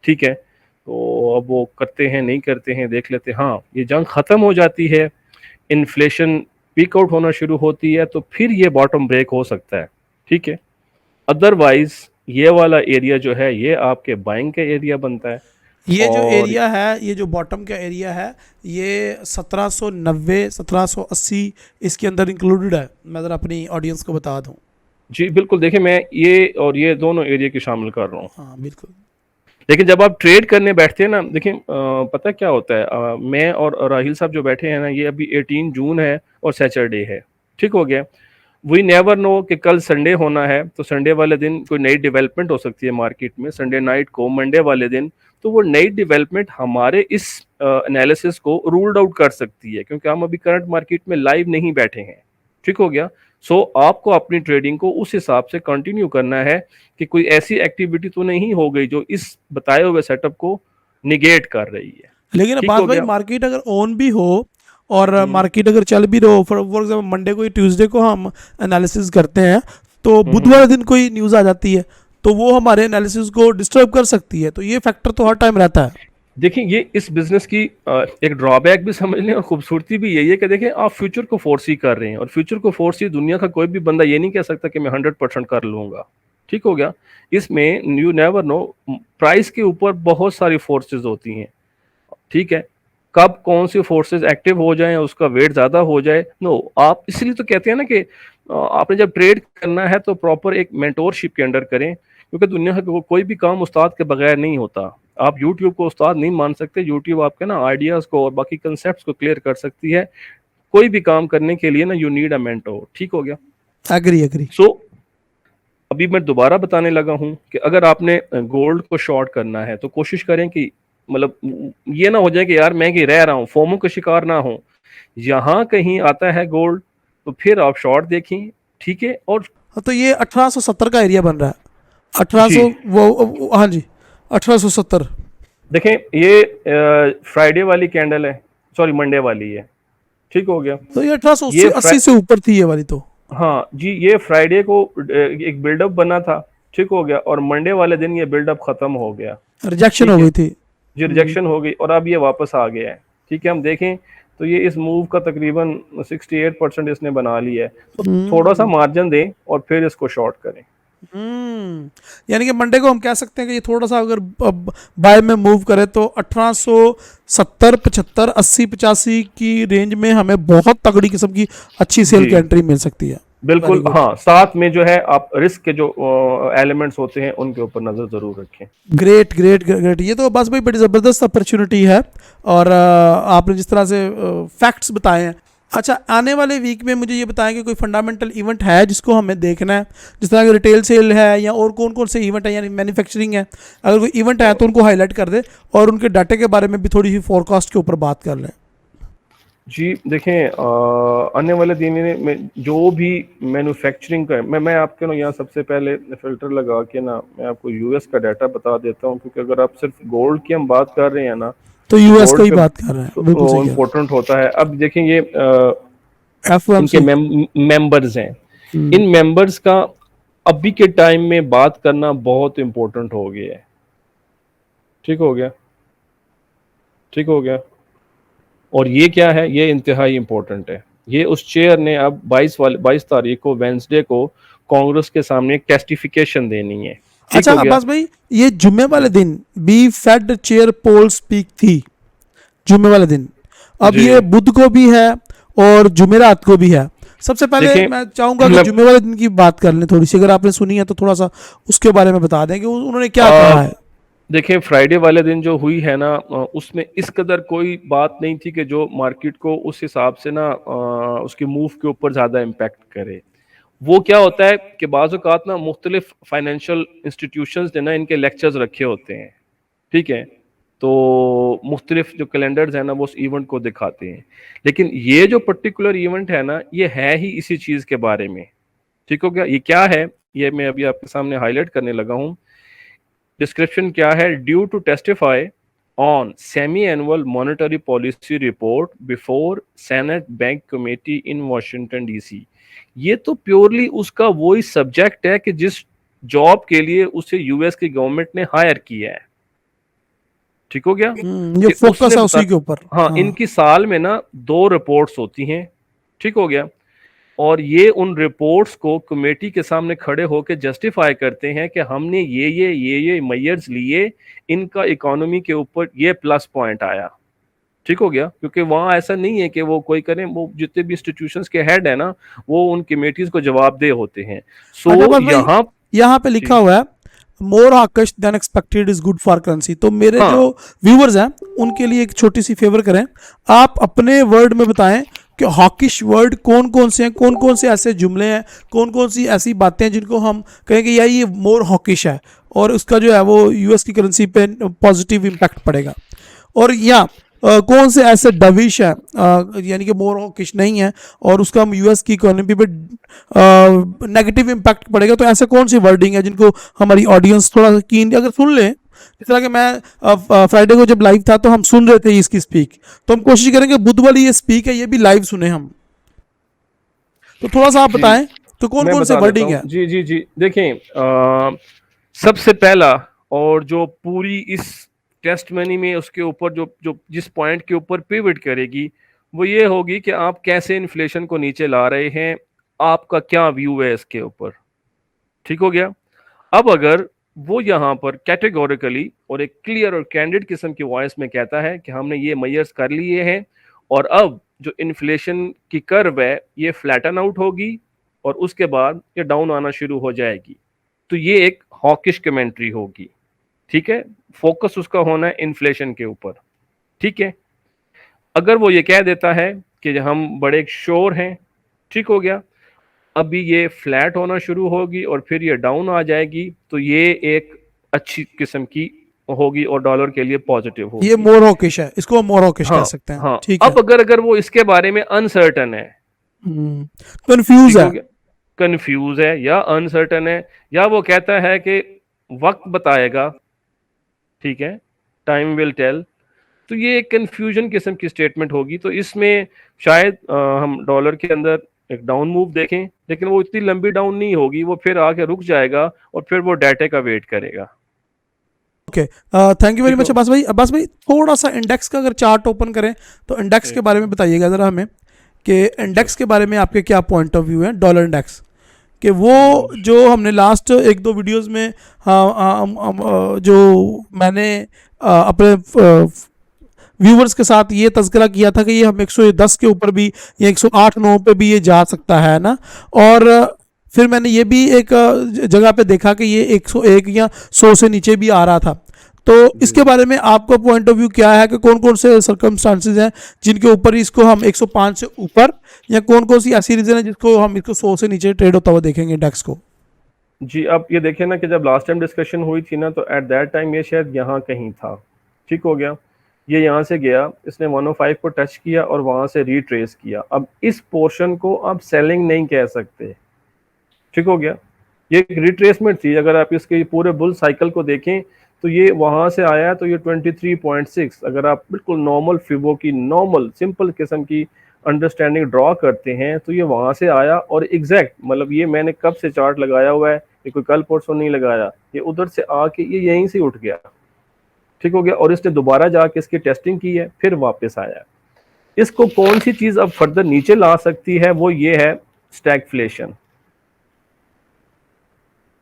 ठीक है। तो अब वो करते हैं नहीं करते हैं देख लेते हैं। हाँ, ये जंग खत्म हो जाती है, इन्फ्लेशन पीक आउट होना शुरू होती है, तो फिर ये बॉटम ब्रेक हो सकता है, ठीक है। अदरवाइज ये वाला एरिया जो है ये आपके बाइंग का एरिया बनता है। ये जो और एरिया है, ये जो बॉटम का एरिया है, ये 1790 1780 इसके अंदर इंक्लूडेड है। मैं ज़रा अपनी ऑडियंस को बता दूं। जी बिल्कुल, देखिए मैं ये और ये दोनों एरिया की शामिल कर रहा हूँ। हाँ बिल्कुल। लेकिन जब आप ट्रेड करने बैठते हैं ना, देखिए पता क्या होता है, मैं और राहिल साहब जो बैठे हैं ना, ये अभी 18 जून है और सैटरडे है, ठीक हो गया। वी नेवर नो कि कल संडे होना है, तो संडे वाले दिन कोई नई डेवलपमेंट हो सकती है मार्केट में, संडे नाइट को, मंडे वाले दिन। तो वो नई डेवलपमेंट हमारे इस एनालिसिस को रूल्ड आउट कर सकती है, क्योंकि हम अभी करंट मार्केट में लाइव नहीं बैठे हैं, ठीक हो गया। सो आपको अपनी ट्रेडिंग को उस हिसाब से कंटिन्यू करना है कि कोई ऐसी एक्टिविटी तो नहीं हो गई जो इस बताए हुए सेटअप को निगेट कर रही है, लेकिन ठीक अब्बास हो भाई, गया। मार्केट अगर ऑन भी हो और हम्म मार्केट अगर चल भी रहो, फॉर एग्जाम्पल मंडे को या ट्यूसडे को हम एनालिसिस करते हैं, तो हम्म। बुधवार दिन कोई न्यूज़ आ जाती है तो वो हमारे एनालिसिस को डिस्टर्ब कर सकती है। तो ये फैक्टर तो हर टाइम रहता है। देखिए ये इस बिजनेस की एक ड्रॉबैक भी समझ लें और खूबसूरती भी यही है कि देखिए आप फ्यूचर को फोर्स ही कर रहे हैं, और फ्यूचर को फोर्स ही दुनिया का कोई भी बंदा ये नहीं कह सकता कि मैं 100% कर लूंगा, ठीक हो गया। इसमें यू नेवर नो, प्राइस के ऊपर बहुत सारी फोर्सेस होती हैं, ठीक है। कब कौन सी फोर्सेस एक्टिव हो जाएं, उसका वेट ज्यादा हो जाए, नो, आप इसलिए तो कहते हैं ना कि आपने जब ट्रेड करना है तो प्रॉपर एक मेंटोरशिप के अंडर करें, क्योंकि दुनिया का कोई भी काम उस्ताद के बगैर नहीं होता। आप यूट्यूब को उस्ताद नहीं मान सकते, यूट्यूब आपके ना आइडियाज को और बाकी कंसेप्ट को क्लियर कर सकती है। कोई भी काम करने के लिए ना यू नीड अ मेंटोर, ठीक हो गया। Agree agree. सो अभी मैं दोबारा बताने लगा हूं कि अगर आपने गोल्ड को शॉर्ट करना है तो कोशिश करें कि मतलब ये ना हो जाए कि यार मैं कि रह रहा हूं, फोमो का शिकार ना हो। यहां कहीं आता है गोल्ड तो फिर आप शॉर्ट देखें, ठीक है। और हाँ, तो ये 1870 का एरिया बन रहा है। जी 1800 हाँ जी, 1870। देखें, ये फ्राइडे वाली कैंडल है, सॉरी मंडे वाली है, ठीक हो गया। तो ये 1880 ये 80 से ऊपर थी ये वाली तो। हाँ जी, ये फ्राइडे को एक बिल्डअप बना था, ठीक हो गया, और मंडे वाले दिन ये बिल्डअप खत्म हो गया, रिजेक्शन हो ठीक है। गई थी। जी रिजेक्शन हो गई और अब ये वापस आ गया है, ठीक है। हम देखें तो ये इस मूव का तकरीबन 68% इसने बना लिया है, तो थोड़ा सा हम्म। मार्जिन दें और फिर इसको शॉर्ट करें। यानी कि मंडे को हम कह सकते हैं कि ये थोड़ा सा अगर बाय में मूव करे तो 1870 75 80 85 की रेंज में हमें बहुत तगड़ी किस्म की अच्छी सेल जी की एंट्री मिल सकती है। वेरी बिल्कुल, गुड। हाँ, साथ में जो है आप रिस्क के जो एलिमेंट्स होते हैं उनके ऊपर नजर जरूर रखें। ग्रेट ग्रेट ग्रेट, ये तो बस भाई बड़ी ज़बरदस्त अपॉर्चुनिटी है। और आपने जिस तरह से फैक्ट्स बताए हैं। अच्छा, आने वाले वीक में मुझे ये बताएं कि कोई फंडामेंटल इवेंट है जिसको हमें देखना है, जिस तरह की रिटेल सेल है या और कौन कौन से इवेंट है, यानी मैन्युफैक्चरिंग है, अगर कोई इवेंट है तो उनको हाईलाइट कर दे और उनके डाटे के बारे में भी थोड़ी सी फोरकास्ट के ऊपर बात कर लें। जी देखें, आने वाले दिन में जो भी मैन्युफैक्चरिंग का है, मैं आपके ना यहाँ सबसे पहले फिल्टर लगा के ना मैं आपको यूएस का डाटा बता देता हूँ, क्योंकि अगर आप सिर्फ गोल्ड की हम बात कर रहे हैं ना, तो यूएस का गोल्ड ही पे बात कर रहे हैं, बिल्कुल तो सही कह इम्पोर्टेंट होता है। अब देखें ये रहे हैं। इनके एफओएमसी। मेंबर्स हैं, इन मेंबर्स का अभी के टाइम में बात करना बहुत इम्पोर्टेंट हो गया है, ठीक हो गया, ठीक हो गया। और ये क्या है, ये इंतहाई इंपॉर्टेंट है। ये उस चेयर ने अब 22 तारीख को वेंसडे को कांग्रेस के सामने टेस्टिफिकेशन देनी है, ठीक अच्छा हो गया। अब्बास भाई, ये जुम्मे वाले दिन बी फेड चेयर पोल स्पीक थी, जुम्मे वाले दिन। अब जी ये बुध को भी है और जुमेरात को भी है। सबसे पहले देखिए मैं चाहूंगा कि मैं जुम्मे वाले दिन की बात कर लें थोड़ी सी, अगर आपने सुनी है तो थोड़ा सा उसके बारे में बता दें कि उन्होंने क्या आ, कहा है। देखिए फ्राइडे वाले दिन जो हुई है ना, उसमें इस कदर कोई बात नहीं थी कि जो मार्केट को उस हिसाब से ना उसके मूव के ऊपर ज़्यादा इम्पैक्ट करे। वो क्या होता है कि बाज़ औक़ात ना मुख्तलिफ फाइनेंशियल इंस्टीट्यूशंस ने ना इनके लेक्चर्स रखे होते हैं, ठीक है? तो मुख्तलिफ जो कैलेंडर्स हैं ना वो उस इवेंट को दिखाते हैं। लेकिन ये जो पर्टिकुलर इवेंट है ना, ये है ही इसी चीज़ के बारे में, ठीक हो गया? ये क्या है? ये मैं अभी आपके सामने हाइलाइट करने लगा हूँ। डिस्क्रिप्शन क्या है? Due to testify on semi annual monetary policy report before Senate bank committee in Washington DC. ये तो प्योरली उसका वही सब्जेक्ट है कि जिस जॉब के लिए उसे यूएस की गवर्नमेंट ने हायर किया है, ठीक हो गया? ये कि फोकस उसने है बता, उसी के ऊपर। हाँ, हाँ। इनकी साल में ना 2 रिपोर्ट्स होती हैं, ठीक हो गया? और ये उन रिपोर्ट्स को कमेटी के सामने खड़े होकर जस्टिफाई करते हैं कि हमने ये मेजर्स लिए, इनका इकोनॉमी के ऊपर ये प्लस पॉइंट आया, ठीक हो गया? क्योंकि वहाँ ऐसा नहीं है कि वो कोई करें, वो जितने भी इंस्टीट्यूशंस के हेड है ना, वो उन कमेटीज को जवाबदेह होते हैं। अच्छा सो बस भाई, यहाँ यहाँ पे लिखा जी, हुआ है more hawkish than expected is good for currency. तो मेरे जो हाँ, व्यूवर्स हैं उनके लिए एक छोटी सी फेवर करें, आप अपने वर्ड में बताएं कि हॉकिश वर्ड कौन कौन से हैं, कौन कौन से ऐसे जुमले हैं, कौन कौन सी ऐसी बातें हैं जिनको हम कहेंगे यार ये मोर हॉकिश है और उसका जो है वो यूएस की करेंसी पे पॉजिटिव इम्पैक्ट पड़ेगा। और या कौन से ऐसे डविश है यानी कि मोर हॉकिश नहीं है और उसका हम यूएस की इकोनॉमी पे नेगेटिव इम्पैक्ट पड़ेगा। तो ऐसे कौन सी वर्डिंग है जिनको हमारी ऑडियंस थोड़ा सा कीन अगर सुन लें, इस तरह के मैं फ्राइडे को जब लाइव था तो हम सुन रहे थे इसकी स्पीक, तो हम कोशिश करेंगे बुध वाली ये स्पीक है ये भी लाइव सुने हम। तो थोड़ा सा आप जी, बताएं तो कौन मैं कौन से बता देता वर्डिंग हूँ। है। जी, जी, जी। देखें, सबसे पहला और जो पूरी इस टेस्ट मनी में उसके ऊपर जो जो जिस पॉइंट के ऊपर पिवट करेगी, वो ये होगी कि आप कैसे इन्फ्लेशन को नीचे ला रहे हैं, आपका क्या व्यू है इसके ऊपर, ठीक हो गया? अब अगर वो यहाँ पर कैटेगोरिकली और एक क्लियर और कैंडिड किस्म की वॉइस में कहता है कि हमने ये मेजर्स कर लिए हैं और अब जो इन्फ्लेशन की कर्व है ये फ्लैटन आउट होगी और उसके बाद ये डाउन आना शुरू हो जाएगी, तो ये एक हॉकिश कमेंट्री होगी, ठीक है? फोकस उसका होना है इन्फ्लेशन के ऊपर, ठीक है? अगर वो ये कह देता है कि हम बड़े श्योर हैं, ठीक हो गया? अभी ये फ्लैट होना शुरू होगी और फिर ये डाउन आ जाएगी, तो ये एक अच्छी किस्म की होगी और डॉलर के लिए पॉजिटिव ये होगी। मोर हॉकिश है, इसको हम मोर हॉकिश कह हाँ, सकते हैं, हाँ। ठीक है। अब अगर वो इसके बारे में अनसर्टन है, कंफ्यूज ठीक है। हो गया, कंफ्यूज है या अनसर्टन है, या वो कहता है कि वक्त बताएगा, ठीक है, टाइम विल टेल, तो ये एक कंफ्यूजन किस्म की स्टेटमेंट होगी। तो इसमें शायद हम डॉलर के अंदर एक डाउन मूव देखें, लेकिन वो इतनी लंबी डाउन नहीं होगी, वो फिर आके रुक जाएगा और फिर वो डाटा का वेट करेगा, ओके, थैंक यू वेरी ठीक मच हो? अब्बास भाई थोड़ा सा इंडेक्स का अगर चार्ट ओपन करें तो इंडेक्स के एक बारे में मिनट। बताइएगा ज़रा हमें कि जी, इंडेक्स के बारे में आपके क्या पॉइंट ऑफ व्यू है डॉलर इंडेक्स कि वो जी, जो हमने लास्ट एक दो वीडियोस में जो मैंने अपने व्यूवर्स के साथ ये तज़किरा किया था कि ये हम 110 के ऊपर भी या 108-9 पे भी ये जा सकता है ना। और फिर मैंने ये भी एक जगह पे देखा कि ये 101 या 100 से नीचे भी आ रहा था। तो जी। इसके बारे में आपका पॉइंट ऑफ व्यू क्या है कि कौन कौन से सर्कमस्टांसेस हैं जिनके ऊपर इसको हम 105 से ऊपर, या कौन कौन सी ऐसी रीजन है जिसको हम इसको 100 से नीचे ट्रेड होता हुआ देखेंगे इंडेक्स को। जी, अब ये देखिए ना कि जब लास्ट टाइम डिस्कशन हुई थी ना, तो एट दैट टाइम ये शायद यहाँ कहीं था, ठीक हो गया? ये यहाँ से गया, इसने 105 को टच किया और वहाँ से रिट्रेस किया। अब इस पोर्शन को आप सेलिंग नहीं कह सकते, ठीक हो गया? ये एक रिट्रेसमेंट थी। अगर आप इसके पूरे बुल साइकिल को देखें तो ये वहाँ से आया, तो ये 23.6, अगर आप बिल्कुल नॉर्मल फिबो की नॉर्मल सिंपल किस्म की अंडरस्टैंडिंग ड्रॉ करते हैं, तो ये वहाँ से आया और एग्जैक्ट, मतलब ये मैंने कब से चार्ट लगाया हुआ है, ये कोई कल परसों नहीं लगाया, ये उधर से आके ये यहीं से उठ गया, ठीक हो गया? और इसने दोबारा जाके इसकी टेस्टिंग की है, फिर वापस आया। इसको कौन सी चीज़ अब फर्दर नीचे ला सकती है, वो ये है स्टैगफ्लेशन।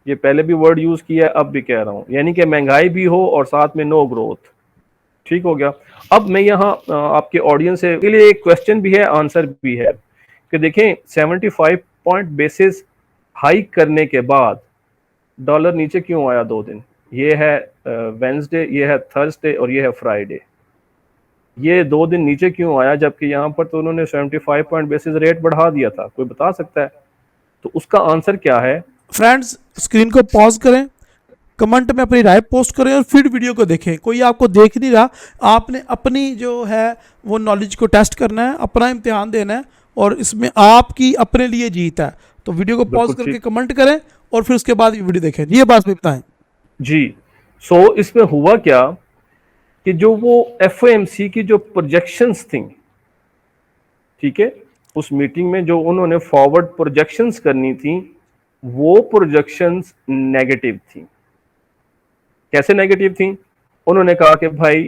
ये पहले भी वर्ड यूज किया है, अब भी कह रहा हूं, यानी कि महंगाई भी हो और साथ में नो ग्रोथ, ठीक हो गया? अब मैं यहाँ आपके ऑडियंस से के लिए एक क्वेश्चन भी है, आंसर भी है कि देखें 75 पॉइंट बेसिस हाइक करने के बाद डॉलर नीचे क्यों आया 2 दिन? ये है वेंसडे, ये है थर्सडे और ये है फ्राइडे। ये 2 दिन नीचे क्यों आया, जबकि यहाँ पर तो उन्होंने 75 पॉइंट बेसिस रेट बढ़ा दिया था? कोई बता सकता है? तो उसका आंसर क्या है? फ्रेंड्स, स्क्रीन को पॉज करें, कमेंट में अपनी राय पोस्ट करें और फिर वीडियो को देखें। कोई आपको देख नहीं रहा, आपने अपनी जो है वो नॉलेज को टेस्ट करना है, अपना इम्तिहान देना है, और इसमें आपकी अपने लिए जीत है। तो वीडियो को पॉज बिल्कुल करके ठीक कमेंट करें और फिर उसके बाद वीडियो देखें। ये बात भी बताएं। जी। सो इसमें हुआ क्या कि जो वो एफओएमसी की जो प्रोजेक्शंस थी, ठीक है, उस मीटिंग में जो उन्होंने फॉरवर्ड प्रोजेक्शंस करनी थी, वो प्रोजेक्शंस नेगेटिव थी। कैसे नेगेटिव थी? उन्होंने कहा कि भाई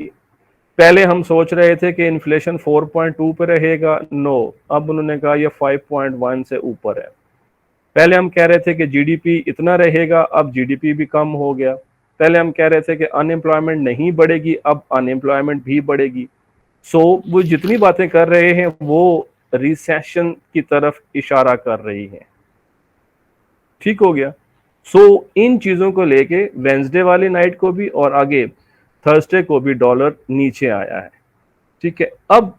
पहले हम सोच रहे थे कि इन्फ्लेशन 4.2 पे रहेगा, नो, अब उन्होंने कहा ये 5.1 से ऊपर है। पहले हम कह रहे थे कि जीडीपी इतना रहेगा, अब जीडीपी भी कम हो गया। पहले हम कह रहे थे कि अनएम्प्लॉयमेंट नहीं बढ़ेगी, अब अनएम्प्लॉयमेंट भी बढ़ेगी। सो वो जितनी बातें कर रहे हैं वो रिसेशन की तरफ इशारा कर रही हैं। ठीक हो गया। सो इन चीजों को लेके वेंसडे वाली नाइट को भी और आगे थर्सडे को भी डॉलर नीचे आया है। ठीक है, अब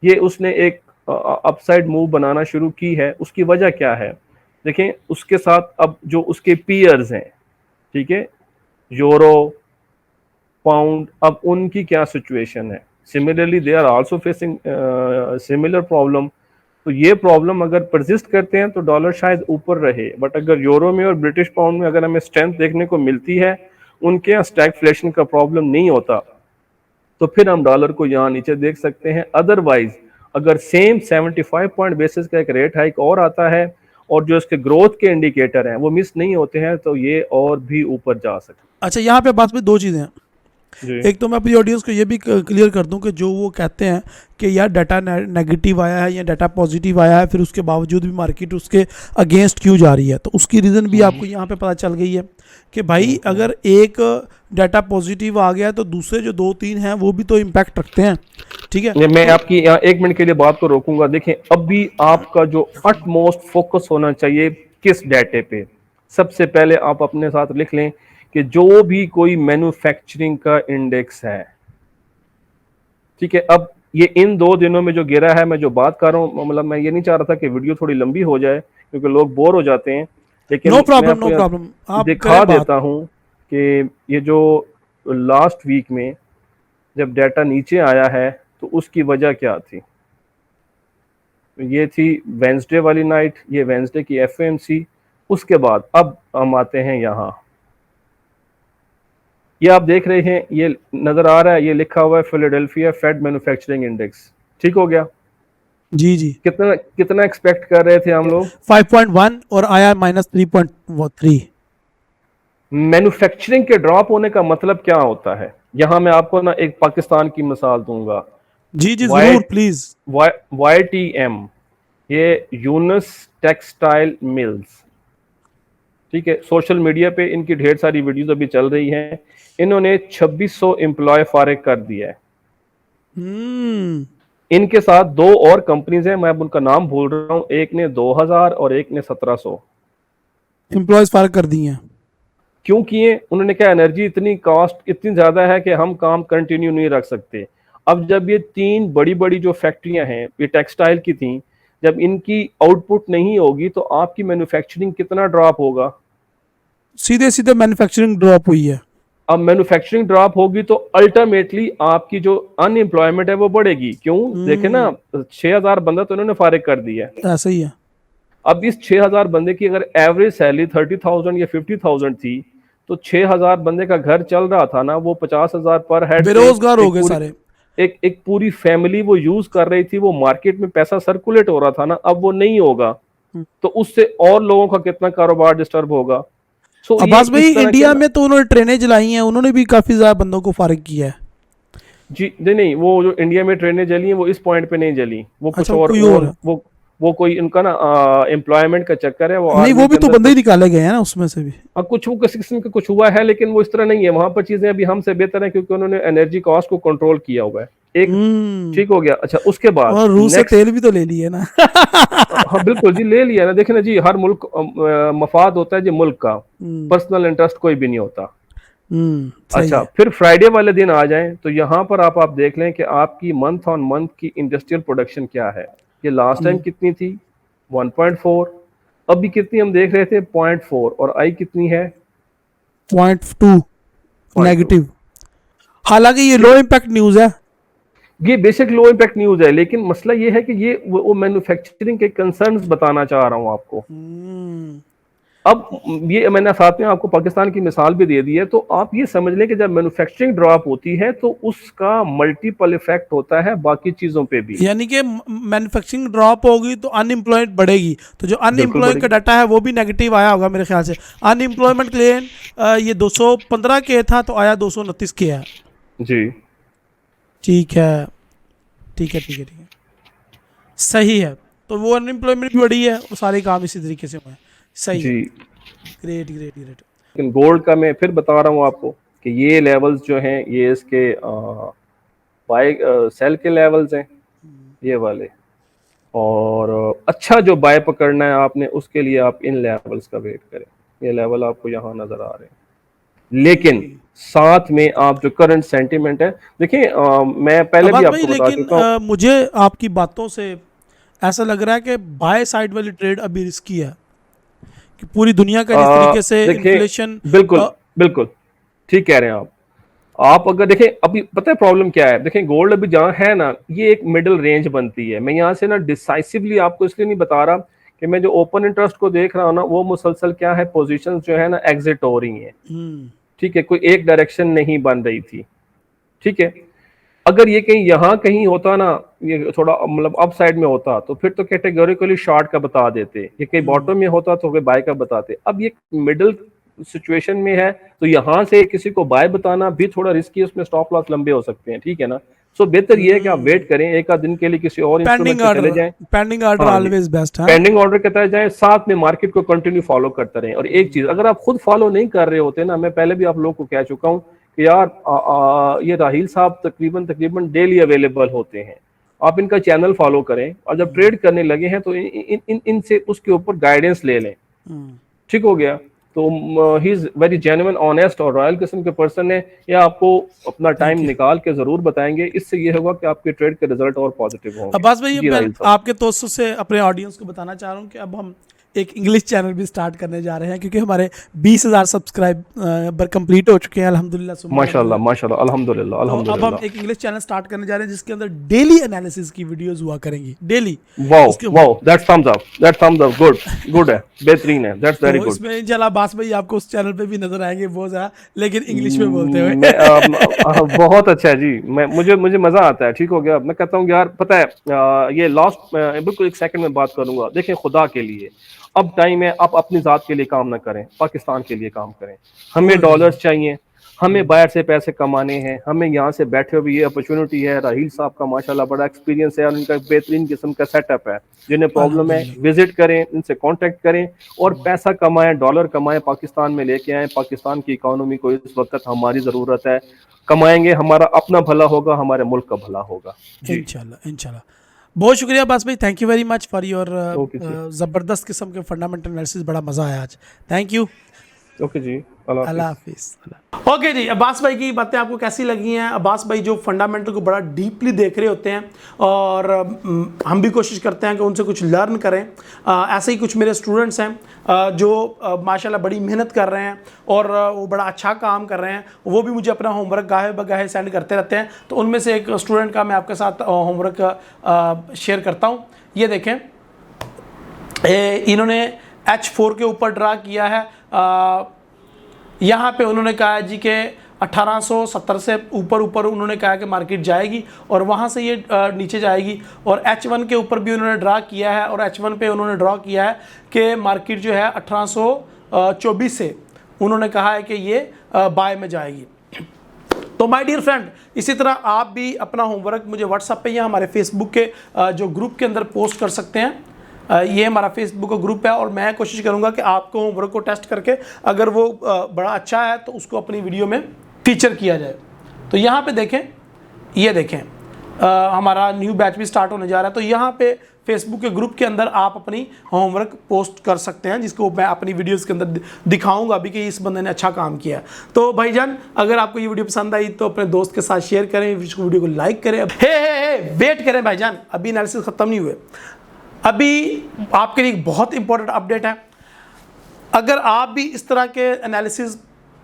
ये उसने एक अपसाइड मूव बनाना शुरू की है। उसकी वजह क्या है? देखें, उसके साथ अब जो उसके पीयर्स हैं, ठीक है, यूरो, पाउंड, अब उनकी क्या सिचुएशन है? Similarly they are also facing similar problem. तो ये प्रॉब्लम अगर परसिस्ट करते हैं तो डॉलर शायद ऊपर रहे, बट अगर यूरो में और ब्रिटिश पाउंड में अगर हमें स्ट्रेंथ देखने को मिलती है, उनके यहाँ स्टैगफ्लेशन का प्रॉब्लम नहीं होता, तो फिर हम डॉलर को यहाँ नीचे देख सकते हैं। अदरवाइज अगर सेम 75 पॉइंट बेसिस का एक रेट हाइक और आता है और जो इसके ग्रोथ के इंडिकेटर हैं वो मिस नहीं होते हैं, तो ये और भी ऊपर जा सकते अच्छा, यहाँ पे बात में दो चीज़ें हैं। हैं। एक तो मैं अपनी ऑडियंस को ये भी क्लियर कर दूं कि जो वो कहते हैं कि यार डाटा नेगेटिव आया है या डाटा पॉजिटिव आया है, फिर उसके बावजूद भी मार्केट उसके अगेंस्ट क्यों जा रही है, तो उसकी रीज़न भी आपको यहाँ पे पता चल गई है कि भाई अगर एक डाटा पॉजिटिव आ गया तो दूसरे जो 2-3 हैं वो भी तो इम्पैक्ट रखते हैं। ठीक है, ये मैं आपकी यहाँ 1 मिनट के लिए बात को रोकूंगा। देखें, अभी आपका जो अटमोस्ट फोकस होना चाहिए किस डाटे पे? सबसे पहले आप अपने साथ लिख लें कि जो भी कोई मैन्युफैक्चरिंग का इंडेक्स है, ठीक है, अब ये इन 2 दिनों में जो गिरा है, मैं जो बात कर रहा हूँ, मतलब मैं ये नहीं चाह रहा था कि वीडियो थोड़ी लंबी हो जाए क्योंकि लोग बोर हो जाते हैं, लेकिन नो मैं प्रॉब्लम, आपको नो यहाँ प्रॉब्लम, आप दिखा करें बात। देता हूँ कि ये जो लास्ट वीक में जब डाटा नीचे आया है तो उसकी वजह क्या थी। ये थी वेंसडे वाली नाइट, ये वेंसडे की एफओएमसी। उसके बाद अब हम आते हैं यहाँ, ये आप देख रहे हैं, ये नजर आ रहा है, ये लिखा हुआ है फिलाडेल्फिया फेड मैन्युफैक्चरिंग इंडेक्स। ठीक हो गया। जी जी, कितना कितना एक्सपेक्ट कर रहे थे हम लोग? 5.1 और आया -3.3। मैन्युफैक्चरिंग के ड्रॉप होने का मतलब क्या होता है? यहां मैं आपको ना एक पाकिस्तान की मिसाल दूंगा। जी जी, वाई जरूर, प्लीज। YTM, ये यूनस टेक्सटाइल मिल्स, ठीक है, सोशल मीडिया पे इनकी ढेर सारी वीडियोस अभी चल रही हैं। इन्होंने 2600 एम्प्लॉय फारिग कर दिया है। इनके साथ 2 और कंपनीज हैं, मैं अब उनका नाम भूल रहा हूं, एक ने 2000 और एक ने 1700 एम्प्लॉयज फायर कर दिए हैं। क्यों किए? उन्होंने कहा एनर्जी इतनी कॉस्ट इतनी ज्यादा है कि हम काम कंटिन्यू नहीं रख सकते। अब जब ये 3 बड़ी बड़ी जो फैक्ट्रियां हैं, ये टेक्सटाइल की थी, जब इनकी आउटपुट नहीं होगी तो आपकी मैन्युफैक्चरिंग कितना ड्रॉप होगा? सीधे सीधे मैन्युफैक्चरिंग ड्रॉप हुई है। अब मैन्युफैक्चरिंग ड्रॉप होगी तो अल्टीमेटली आपकी जो अनएम्प्लॉयमेंट है वो बढ़ेगी। क्यों? देखे ना, 6000 बंदा तो इन्होंने फारिग कर दिया है। ऐसा ही है। अब इस 6000 बंदे की अगर एवरेज सैलरी 30,000 या 50,000 थी, तो 6000 बंदे का घर चल रहा था ना, वो 50,000 पर हेड, बेरोजगार हो गए सारे। एक पूरी फैमिली वो यूज कर रही थी, वो मार्केट में पैसा सर्कुलेट हो रहा था ना, अब वो नहीं होगा, तो उससे और लोगों का कितना कारोबार डिस्टर्ब होगा। सो अब्बास भाई, इंडिया में तो उन्होंने ट्रेनें चलाई हैं, उन्होंने भी काफी ज्यादा बंदों को फारिग किया है। जी नहीं, वो जो इंडिया में ट्रेनें जली हैं वो इस पॉइंट पे नहीं जली, वो कुछ अच्छा, और, कोई और है। वो कोई उनका ना एम्प्लॉयमेंट का चक्कर है। वो नहीं, वो आर्मी भी के तो अंदर बंदे ही निकाले गए हैं ना उसमें से भी। कुछ वो किसी किस्म का कुछ हुआ है, लेकिन वो इस तरह नहीं है। वहां पर चीजें अभी हमसे बेहतर है क्योंकि उन्होंने एनर्जी कॉस्ट को कंट्रोल किया हुआ है। एक ठीक हो गया। अच्छा, उसके बाद और रूस से तेल भी तो ले लिए ना। हाँ बिल्कुल जी, ले लिया ना। देखिए ना जी, हर मुल्क मफाद होता है जी मुल्क का, पर्सनल इंटरेस्ट कोई भी नहीं होता। सही अच्छा, है। फिर फ्राइडे वाले दिन आ जाएं तो यहाँ पर आप देख लें कि आपकी मंथ ऑन मंथ की इंडस्ट्रियल प्रोडक्शन क्या है। ये लास्ट टाइम कितनी थी 1.4, अभी कितनी हम देख रहे थे 0.4, और आई कितनी है 0.2 0.2। नेगेटिव। हालांकि ये लो इम्पैक्ट न्यूज है। ये बेसिक लो इम्पैक्ट न्यूज है, लेकिन मसला ये है कि ये वो मैन्युफैक्चरिंग के कंसर्न्स बताना चाह रहा हूँ आपको। अब ये मैंने साथ में आपको पाकिस्तान की मिसाल भी दे दी है, तो आप ये समझ लें कि जब मैन्युफैक्चरिंग ड्रॉप होती है तो उसका मल्टीपल इफेक्ट होता है बाकी चीजों पे भी। यानी कि मैन्युफैक्चरिंग ड्रॉप होगी तो अनएम्प्लॉयमेंट बढ़ेगी, तो जो बिल्कुल अनएम्प्लॉय का बढ़ेगी। डाटा है वो भी नेगेटिव आया होगा मेरे ख्याल से। अनएम्प्लॉयमेंट क्लेम ये 215 के था तो आया 229 के है। जी ठीक है, ठीक है, ठीक है, ठीक है, सही है। तो वो अनएम्प्लॉयमेंट भी बढ़ी है और सारे काम इसी तरीके से हुए हैं। सही है। जी। Great, great, great. लेकिन गोल्ड का मैं फिर बता रहा हूँ आपको कि ये लेवल्स जो हैं ये इसके बाय सेल के लेवल्स हैं ये वाले, और अच्छा जो बाय पकड़ना है आपने उसके लिए आप इन लेवल्स का वेट करें। ये लेवल आपको यहाँ नजर आ रहे हैं, लेकिन साथ में आप जो करंट सेंटीमेंट है देखिए, मैं पहले भी अब्बास भाई, आपको बता लेकिन चुका हूँ। मुझे आपकी बातों से ऐसा लग रहा है कि बाय साइड वाली ट्रेड अभी रिस्की है, कि पूरी दुनिया का जिस तरीके से देखिए, इन्फ्लेशन। बिल्कुल बिल्कुल ठीक कह रहे हैं आप अगर देखें अभी पता है प्रॉब्लम क्या है। देखें गोल्ड अभी जहां है ना, ये एक मिडिल रेंज बनती है। मैं यहाँ से ना डिसाइसिवली आपको इसलिए नहीं बता रहा कि मैं जो ओपन इंटरेस्ट को देख रहा हूँ ना, वो मुसलसल क्या है, पोजीशंस जो है ना एग्जिट हो रही हैं। ठीक है, कोई एक डायरेक्शन नहीं बन रही थी। ठीक है, अगर ये कहीं यहाँ कहीं होता ना, ये थोड़ा मतलब अप साइड में होता तो फिर तो कैटेगोरिकली शॉर्ट का बता देते, ये कहीं बॉटम में होता तो बाय का बताते। अब ये मिडिल सिचुएशन में है तो यहाँ से किसी को बाय बताना भी थोड़ा रिस्की है, उसमें स्टॉप लॉस लंबे हो सकते हैं। ठीक है ना, सो बेहतर ये है कि आप वेट करें, एक आध दिन के लिए किसी और इंस्ट्रूमेंट पेंडिंग पे चले ऑर्डर, जाएं। पेंडिंग ऑर्डर हाँ जी, ऑलवेज बेस्ट है। पेंडिंग ऑर्डर के तहत जाएं, साथ में मार्केट को कंटिन्यू फॉलो करते रहें। और एक चीज अगर आप खुद फॉलो नहीं कर रहे होते ना, मैं पहले भी आप लोगों को कह चुका हूँ कि यार ये राहिल साहब तकरीबन तकरीबन डेली अवेलेबल होते हैं, आप इनका चैनल फॉलो करें और जब ट्रेड करने लगे हैं तो इनसे उसके ऊपर गाइडेंस ले लें। ठीक हो गया, तो he is very genuine honest और रॉयल किस्म के पर्सन है, ये आपको अपना टाइम निकाल के जरूर बताएंगे। इससे ये होगा कि आपके ट्रेड के रिजल्ट और पॉजिटिव होंगे। अब्बास भाई, जी मैं राहिल साहब, आपके दोस्तों से अपने ऑडियंस को बताना चाह रहा हूँ कि अब हम एक इंग्लिश चैनल भी स्टार्ट करने जा रहे हैं, क्योंकि हमारे 20,000 सब्सक्राइबर कंप्लीट हो चुके हैं अल्हम्दुलिल्लाह सुम्मा माशाल्लाह अल्हम्दुलिल्लाह। माशाल्लाह, अल्हम्दुलिल्लाह तो अब हम अल्हम्दुलिल्लाह। एक इंग्लिश चैनल स्टार्ट करने जा रहे हैं जिसके अंदर डेली एनालिसिस की वीडियोस हुआ करेंगी, डेली। वाओ उसके wow, that's thumbs up, good good है, बेहतरीन है, दैट्स वेरी तो गुड। इसमें इंशाल्लाह अब्बास भाई आपको उस चैनल पे भी नजर आएंगे बहुत ज़्यादा, लेकिन इंग्लिश में बोलते हुए। मैं बहुत अच्छा है जी, मैं मुझे मुझे मजा आता है। ठीक हो गया, मैं कहता हूँ यार पता है ये लास्ट बिल्कुल एक सेकंड में बात करूंगा। देखें खुदा के लिए अब टाइम है, आप अपनी जात के लिए काम ना करें, पाकिस्तान के लिए काम करें। हमें डॉलर्स चाहिए, हमें बाहर से पैसे कमाने हैं, हमें यहाँ से बैठे हुए ये अपॉर्चुनिटी है। राहील साहब का माशाल्लाह बड़ा एक्सपीरियंस है और इनका बेहतरीन किस्म का सेटअप है। जिन्हें प्रॉब्लम है विजिट करें, इनसे कांटेक्ट करें और पैसा कमाएं, डॉलर कमाएं, पाकिस्तान में लेके आएं। पाकिस्तान की इकोनॉमी को इस वक्त हमारी ज़रूरत है। कमाएंगे, हमारा अपना भला होगा, हमारे मुल्क का भला होगा। इंशाल्लाह, इंशाल्लाह। बहुत शुक्रिया अब्बास भाई, thank you very much for your okay जी, ज़बरदस्त किस्म के फंडामेंटल एनालिसिस, बड़ा मज़ा आया आज। Thank you. ओके जी, अल्लाह हाफिज़। ओके जी, अब्बास भाई की बातें आपको कैसी लगी हैं? अब्बास भाई जो फंडामेंटल को बड़ा डीपली देख रहे होते हैं और हम भी कोशिश करते हैं कि उनसे कुछ लर्न करें। ऐसे ही कुछ मेरे स्टूडेंट्स हैं जो माशाल्लाह बड़ी मेहनत कर रहे हैं और वो बड़ा अच्छा काम कर रहे हैं। वो भी मुझे अपना होमवर्क गाहे बगाहे सेंड करते रहते हैं। तो उनमें से एक स्टूडेंट का मैं आपके साथ होमवर्क शेयर करता हूँ। ये देखें, इन्होंने H4 के ऊपर ड्रा किया है। यहाँ पे उन्होंने कहा है जी कि 1870 से ऊपर उन्होंने कहा कि मार्केट जाएगी और वहाँ से ये नीचे जाएगी। और H1 के ऊपर भी उन्होंने ड्रा किया है और H1 पे उन्होंने ड्रा किया है कि मार्केट जो है 1824 से उन्होंने कहा है कि ये बाय में जाएगी। तो माय डियर फ्रेंड, इसी तरह आप भी अपना होमवर्क मुझे व्हाट्सएप पे या हमारे फेसबुक के जो ग्रुप के अंदर पोस्ट कर सकते हैं। ये हमारा फेसबुक का ग्रुप है और मैं कोशिश करूंगा कि आपको होमवर्क को टेस्ट करके अगर वो बड़ा अच्छा है तो उसको अपनी वीडियो में फीचर किया जाए। तो यहाँ पे देखें, ये देखें हमारा न्यू बैच भी स्टार्ट होने जा रहा है। तो यहाँ पे फेसबुक के ग्रुप के अंदर आप अपनी होमवर्क पोस्ट कर सकते हैं, जिसको मैं अपनी वीडियोस के अंदर दिखाऊंगा भी कि इस बंदे ने अच्छा काम किया। तो भाईजान अगर आपको ये वीडियो पसंद आई तो अपने दोस्त के साथ शेयर करें, वीडियो को लाइक करें। हे वेट करें भाईजान, अभी एनालिसिस खत्म नहीं हुए, अभी आपके लिए बहुत इंपॉर्टेंट अपडेट है। अगर आप भी इस तरह के एनालिसिस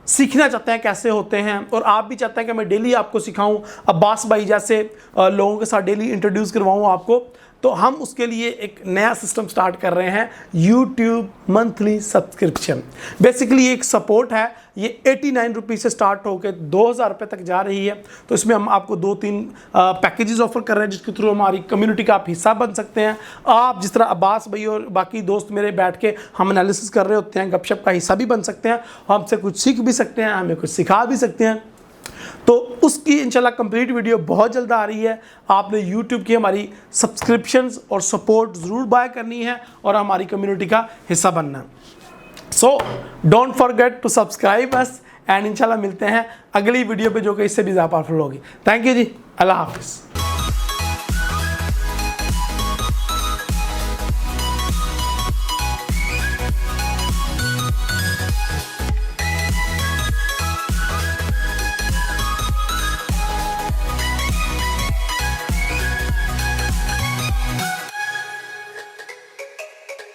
सीखना चाहते हैं कैसे होते हैं, और आप भी चाहते हैं कि मैं डेली आपको सिखाऊं, अब्बास भाई जैसे लोगों के साथ डेली इंट्रोड्यूस करवाऊं आपको, तो हम उसके लिए एक नया सिस्टम स्टार्ट कर रहे हैं, YouTube मंथली सब्सक्रिप्शन। बेसिकली एक सपोर्ट है, ये 89 रुपीज़ से स्टार्ट होकर 2000 रुपये तक जा रही है। तो इसमें हम आपको 2-3 पैकेजेस ऑफर कर रहे हैं, जिसके थ्रू हमारी कम्युनिटी का आप हिस्सा बन सकते हैं। आप जिस तरह अब्बास भाई और बाकी दोस्त मेरे बैठ के हम एनालिसिस कर रहे होते हैं, गपशप का हिस्सा भी बन सकते हैं, हमसे कुछ सीख भी सकते हैं, हमें कुछ सिखा भी सकते हैं। तो उसकी इंशाल्लाह कंप्लीट वीडियो बहुत जल्द आ रही है। आपने YouTube की हमारी सब्सक्रिप्शंस और सपोर्ट ज़रूर बाय करनी है और हमारी कम्युनिटी का हिस्सा बनना है। So don't forget to subscribe us, and इंशाल्लाह मिलते हैं अगली वीडियो पे जो कि इससे भी ज़्यादा पावरफुल होगी। थैंक यू जी, अल्लाह हाफिज़।